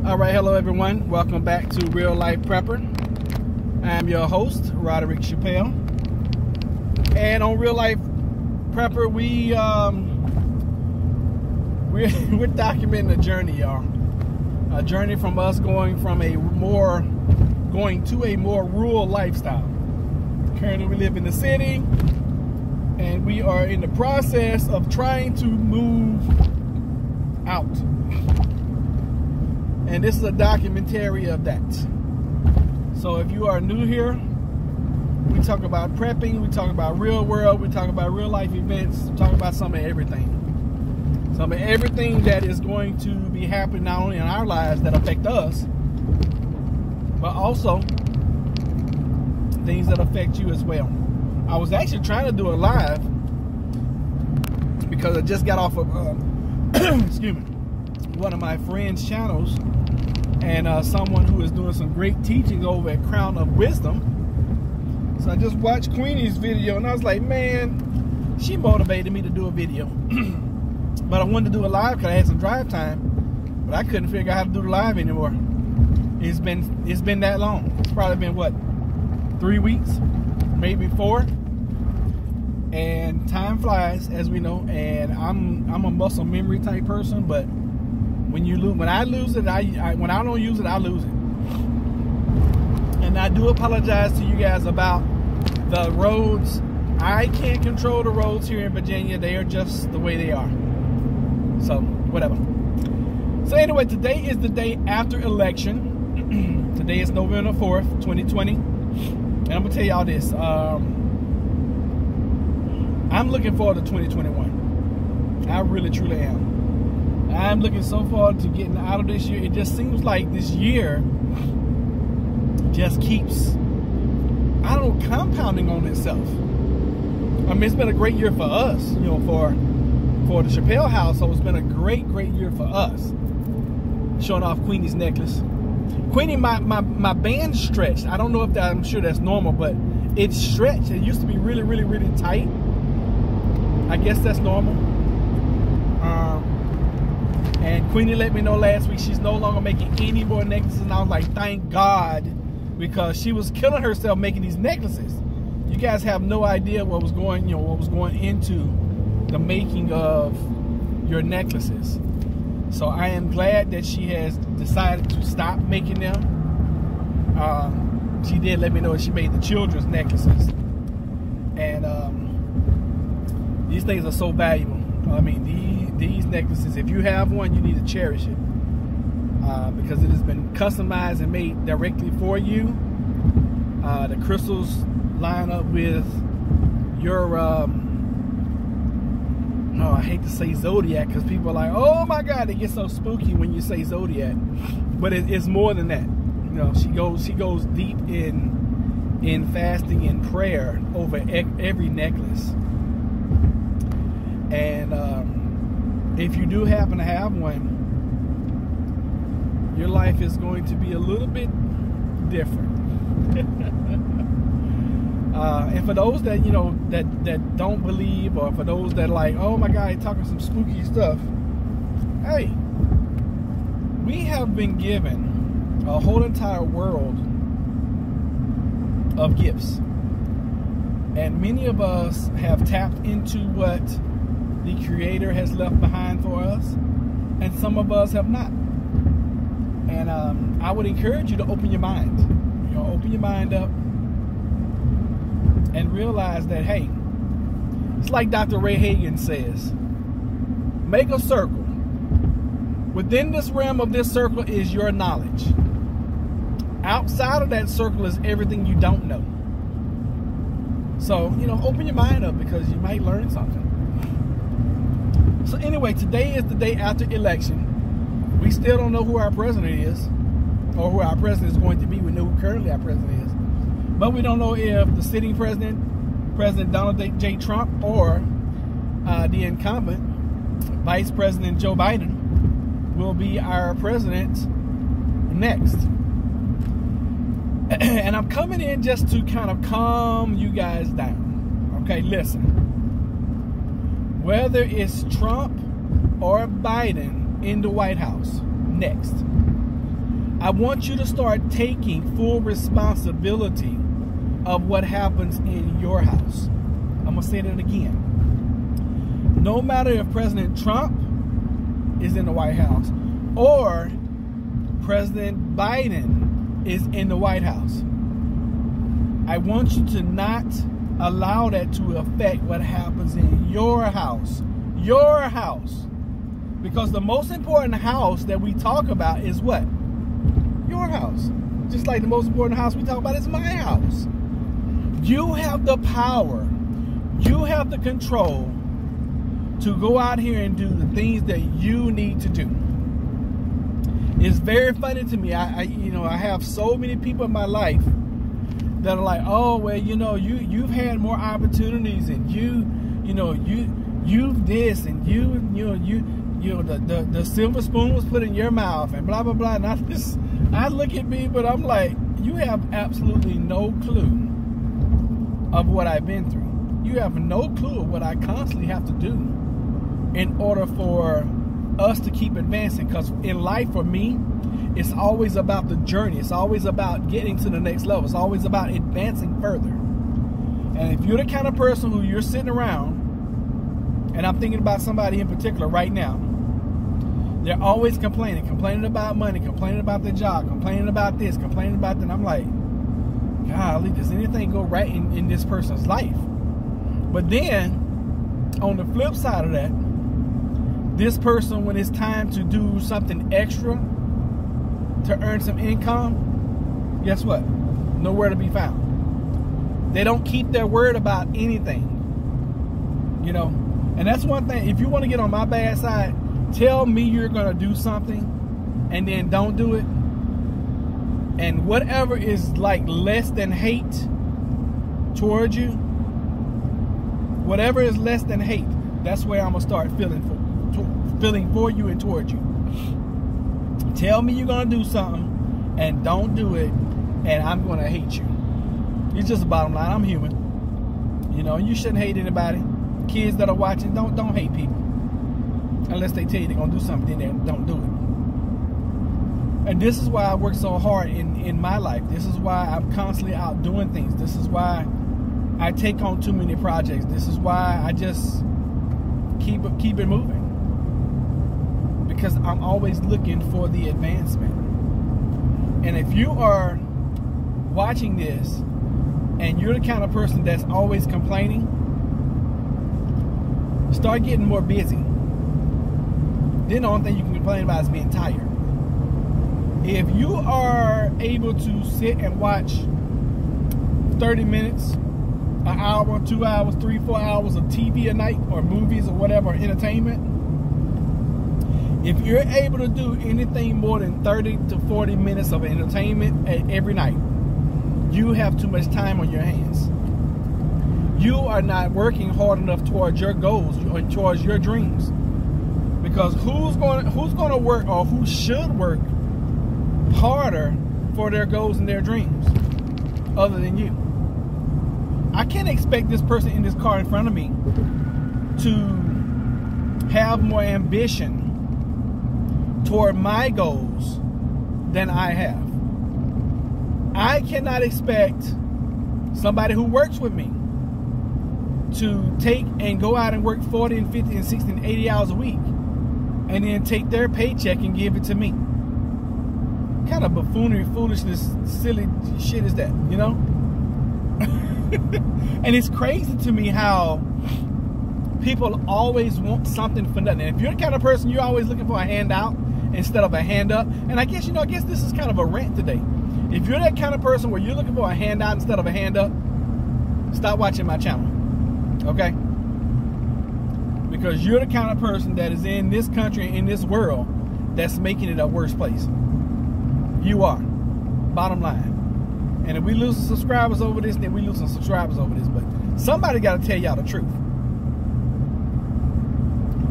Alright, hello everyone. Welcome back to Real Life Prepper. I'm your host, Roderick Chappelle. And on Real Life Prepper, we're documenting a journey, y'all. A journey from us going to a more rural lifestyle. Currently we live in the city, and we are in the process of trying to move out. And this is a documentary of that. So if you are new here, we talk about prepping, we talk about real world, we talk about real life events, we talk about some of everything. Some of everything that is going to be happening not only in our lives that affect us, but also things that affect you as well. I was actually trying to do a live because I just got off of excuse me, one of my friends' channels, and someone who is doing some great teaching over at Crown of Wisdom. So I just watched Queenie's video, and I was like, man, she motivated me to do a video. But I wanted to do a live because I had some drive time, but I couldn't figure out how to do the live anymore. It's been that long. It's probably been what, 3 weeks, maybe 4. And time flies, as we know. And I'm a muscle memory type person, but when I lose it, when I don't use it, I lose it. And I do apologize to you guys about the roads. I can't control the roads here in Virginia. They are just the way they are. So, whatever. So anyway, today is the day after election. Today is November 4th, 2020. And I'm going to tell y'all this. I'm looking forward to 2021. I really, truly am. I'm looking so forward to getting out of this year. It just seems like this year just keeps, I don't know, compounding on itself. I mean, it's been a great year for us, you know, for the Chappelle household. It's been a great year for us. Showing off Queenie's necklace. Queenie, my band stretched. I don't know if that, I'm sure that's normal, but it's stretched. It used to be really, really tight. I guess that's normal. And Queenie let me know last week she's no longer making any more necklaces, and I was like, thank God, because she was killing herself making these necklaces. You guys have no idea what was going into the making of your necklaces. So I am glad that she has decided to stop making them. She did let me know she made the children's necklaces, and these things are so valuable. I mean, these necklaces, if you have one, you need to cherish it, because it has been customized and made directly for you. The crystals line up with your no, I hate to say zodiac, because people are like, oh my God, they get so spooky when you say zodiac, but it's more than that. You know, she goes deep in fasting and prayer over every necklace. And if you do happen to have one, your life is going to be a little bit different. And for those that, you know, that don't believe, or for those that are like, oh my God, he's talking some spooky stuff. Hey, we have been given a whole entire world of gifts. And many of us have tapped into what the Creator has left behind for us, and some of us have not. And I would encourage you to open your mind. You know, open your mind up and realize that, hey, it's like Dr. Ray Hagan says, make a circle. Within this realm of this circle is your knowledge. Outside of that circle is everything you don't know. So, you know, open your mind up, because you might learn something. So anyway, today is the day after election. We still don't know who our president is, or who our president is going to be. We know who currently our president is, but we don't know if the sitting president, President Donald J. Trump, or the incumbent, Vice President Joe Biden, will be our president next. And I'm coming in just to kind of calm you guys down. Okay, listen. Whether it's Trump or Biden in the White House next, I want you to start taking full responsibility of what happens in your house. I'm going to say that again. No matter if President Trump is in the White House or President Biden is in the White House, I want you to not allow that to affect what happens in your house. Your house. Because the most important house that we talk about is what? Your house. Just like the most important house we talk about is my house. You have the power. You have the control to go out here and do the things that you need to do. It's very funny to me. I have so many people in my life that are like, oh, well, you've had more opportunities, and you've this, and the silver spoon was put in your mouth, and blah blah blah. And I look at me, but I'm like, you have absolutely no clue of what I've been through. You have no clue of what I constantly have to do in order for us to keep advancing. Because in life, for me, it's always about the journey. It's always about getting to the next level. It's always about advancing further. And if you're the kind of person who you're sitting around, and I'm thinking about somebody in particular right now, they're always complaining about money, complaining about their job, complaining about this, complaining about that. I'm like, golly, does anything go right in this person's life? But then, on the flip side of that, this person, when it's time to do something extra to earn some income, guess what? Nowhere to be found. They don't keep their word about anything. And that's one thing. If you want to get on my bad side, tell me you're going to do something and then don't do it. And whatever is like less than hate towards you, whatever is less than hate, that's where I'm going to start feeling for you and towards you. Tell me you're going to do something and don't do it, and I'm going to hate you. It's just the bottom line. I'm human. You shouldn't hate anybody. Kids that are watching, don't hate people. Unless they tell you they're going to do something, then don't do it. And this is why I work so hard in my life. This is why I'm constantly out doing things. This is why I take on too many projects. This is why I just keep it moving. Because I'm always looking for the advancement. And if you are watching this and you're the kind of person that's always complaining, start getting more busy. Then the only thing you can complain about is being tired. If you are able to sit and watch 30 minutes, an hour, 2 hours, 3, 4 hours of TV a night, or movies or whatever, entertainment, if you're able to do anything more than 30 to 40 minutes of entertainment every night, you have too much time on your hands. You are not working hard enough towards your goals or towards your dreams. Because who's going to work, or who should work harder for their goals and their dreams other than you? I can't expect this person in this car in front of me to have more ambition toward my goals than I have. I cannot expect somebody who works with me to take and go out and work 40 and 50 and 60 and 80 hours a week and then take their paycheck and give it to me. What kind of buffoonery, foolishness, silly shit is that, And it's crazy to me how people always want something for nothing. And if you're the kind of person, you're always looking for a handout instead of a hand up. And I guess this is kind of a rant today. If you're that kind of person where you're looking for a handout instead of a hand up, stop watching my channel. Okay? Because you're the kind of person that is in this country, in this world, that's making it a worse place. You are. Bottom line. And if we lose some subscribers over this, then we lose some subscribers over this. But somebody got to tell y'all the truth.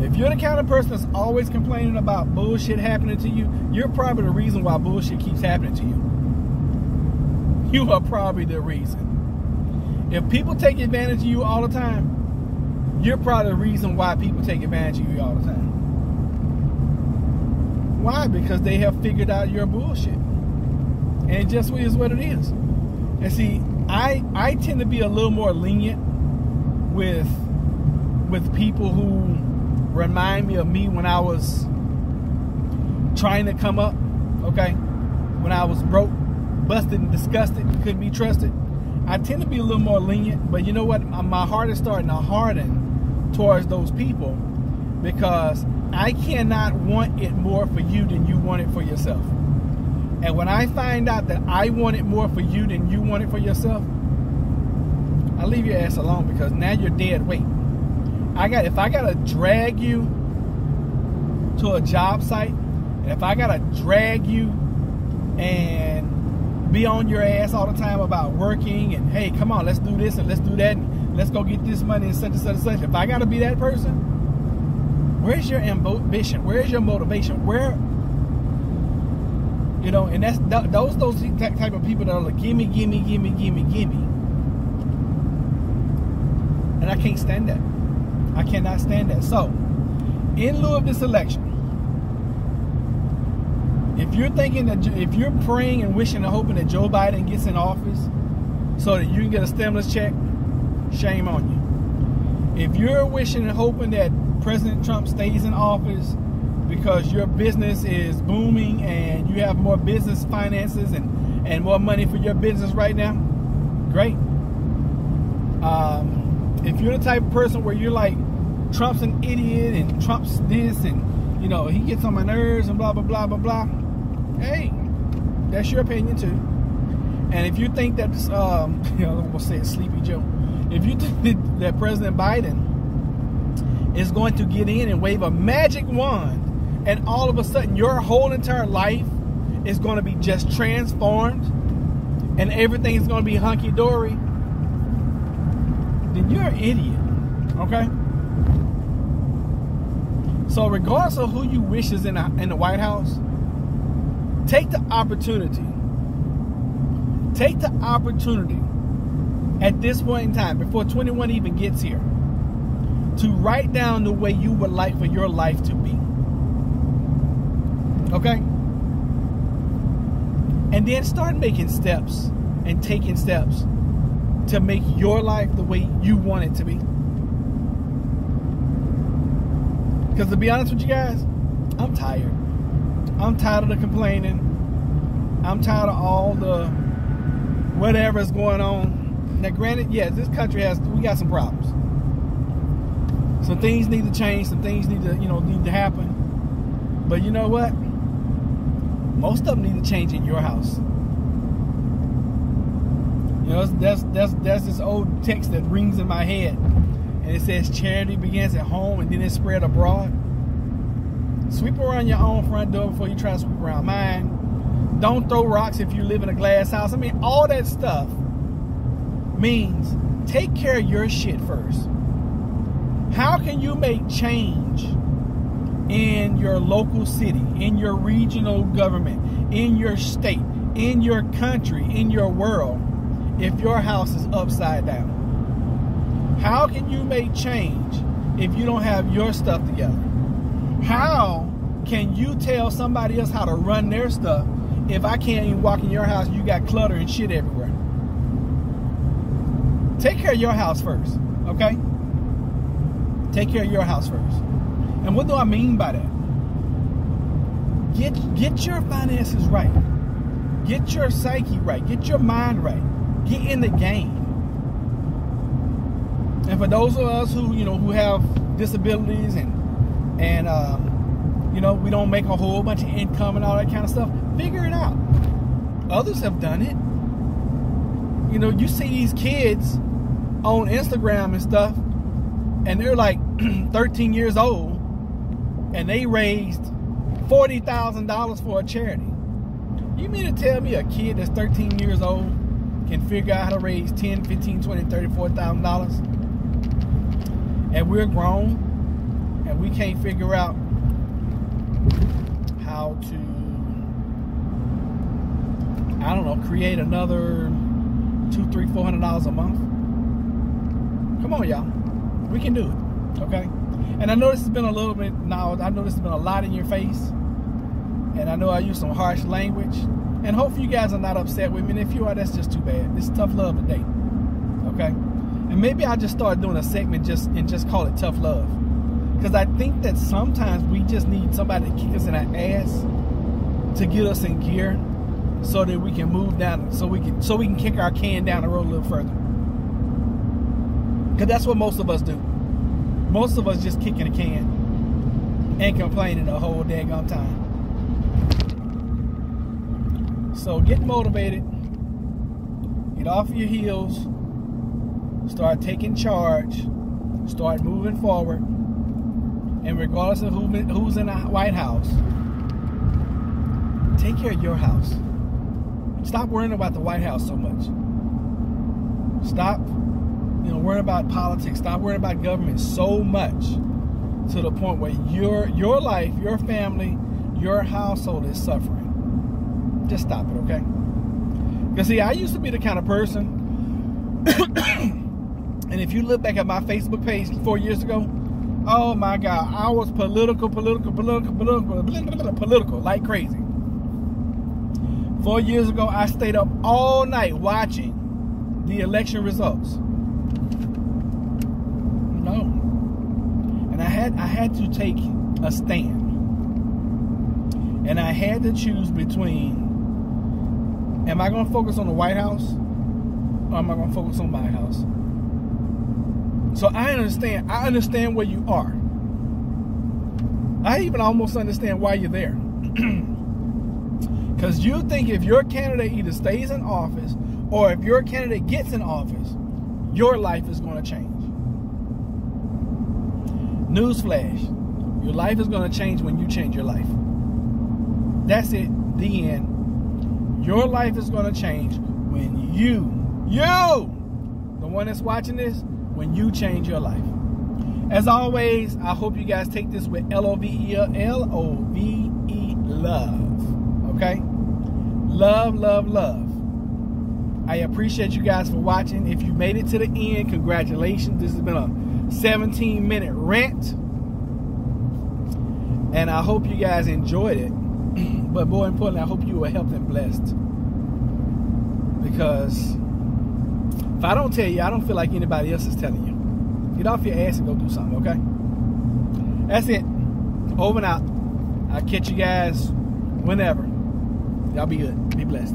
If you're the kind of person that's always complaining about bullshit happening to you, you're probably the reason why bullshit keeps happening to you. You are probably the reason. If people take advantage of you all the time, you're probably the reason why people take advantage of you all the time. Why? Because they have figured out your bullshit. And it just is what it is. And see, I tend to be a little more lenient with people who remind me of me when I was trying to come up, okay? When I was broke, busted, and disgusted, couldn't be trusted. I tend to be a little more lenient, but you know what? My heart is starting to harden towards those people because I cannot want it more for you than you want it for yourself. And when I find out that I want it more for you than you want it for yourself, I leave your ass alone because now you're dead weight. If I gotta drag you to a job site, and if I gotta drag you and be on your ass all the time about working and hey, come on, let's do this and let's do that and let's go get this money and such and such and such. If I gotta be that person, where's your ambition? Where's your motivation? Where, you know, and that's those type of people that are like, gimme, gimme, gimme, gimme, gimme. And I can't stand that. I cannot stand that. So, in lieu of this election, if you're thinking that, if you're praying and wishing and hoping that Joe Biden gets in office so that you can get a stimulus check, shame on you. If you're wishing and hoping that President Trump stays in office because your business is booming and you have more business finances and more money for your business right now, great. If you're the type of person where you're like, Trump's an idiot and Trump's this and, you know, he gets on my nerves and blah, blah, blah, blah, blah. Hey, that's your opinion too. And if you think that, you know, I'm going to say it, Sleepy Joe. If you think that President Biden is going to get in and wave a magic wand and all of a sudden your whole entire life is going to be just transformed and everything is going to be hunky-dory, then you're an idiot, okay? So regardless of who you wish is in the White House, take the opportunity at this point in time, before 21 even gets here, to write down the way you would like for your life to be. Okay? And then start making steps and taking steps to make your life the way you want it to be. Because to be honest with you guys, I'm tired. I'm tired of the complaining. I'm tired of all the whatever's going on. Now granted, yes, this country we got some problems. Some things need to change, some things need to happen. But you know what? Most of them need to change in your house. You know, that's this old text that rings in my head. And it says, charity begins at home and then it's spread abroad. Sweep around your own front door before you try to sweep around mine. Don't throw rocks if you live in a glass house. I mean, all that stuff means take care of your shit first. How can you make change in your local city, in your regional government, in your state, in your country, in your world, if your house is upside down? How can you make change if you don't have your stuff together? How can you tell somebody else how to run their stuff if I can't even walk in your house, you got clutter and shit everywhere? Take care of your house first, okay? Take care of your house first. And what do I mean by that? Get your finances right. Get your psyche right. Get your mind right. Get in the game. And for those of us who, you know, who have disabilities and you know, we don't make a whole bunch of income and all that kind of stuff, figure it out. Others have done it. You know, you see these kids on Instagram and stuff, and they're like 13 years old, and they raised $40,000 for a charity. You mean to tell me a kid that's 13 years old can figure out how to raise $10, $15, $20, $30, $40,000? And we're grown, and we can't figure out how to, I don't know, create another $200, $300, $400 a month. Come on, y'all. We can do it, okay? And I know this has been a little bit, now I know this has been a lot in your face, and I know I use some harsh language, And hopefully you guys are not upset with me. And if you are, that's just too bad. It's tough love today. Okay? And maybe I'll just start doing a segment and just call it tough love. Because I think that sometimes we just need somebody to kick us in our ass to get us in gear so that we can move down, so we can kick our can down the road a little further. Because that's what most of us do. Most of us just kicking a can and complaining the whole daggone time. So get motivated, get off your heels, start taking charge, start moving forward, and regardless of who's in the White House, take care of your house. Stop worrying about the White House so much. Stop, worrying about politics. Stop worrying about government so much to the point where your life, your family, your household is suffering. Just stop it, okay? Because see, I used to be the kind of person, and if you look back at my Facebook page 4 years ago, oh my God, I was political like crazy. 4 years ago, I stayed up all night watching the election results. No. And I had to take a stand. And I had to choose between, am I going to focus on the White House or am I going to focus on my house? So I understand where you are. I even almost understand why you're there. Because you think if your candidate either stays in office or if your candidate gets in office, your life is going to change. Newsflash, your life is going to change when you change your life. That's it, the end. Your life is going to change when you, the one that's watching this, when you change your life. As always, I hope you guys take this with L-O-V-E, love. Okay? Love, love, love. I appreciate you guys for watching. If you made it to the end, congratulations. This has been a 17-minute rant. And I hope you guys enjoyed it. But more importantly, I hope you were helped and blessed. Because if I don't tell you, I don't feel like anybody else is telling you. Get off your ass and go do something, okay? That's it. Over and out. I'll catch you guys whenever. Y'all be good. Be blessed.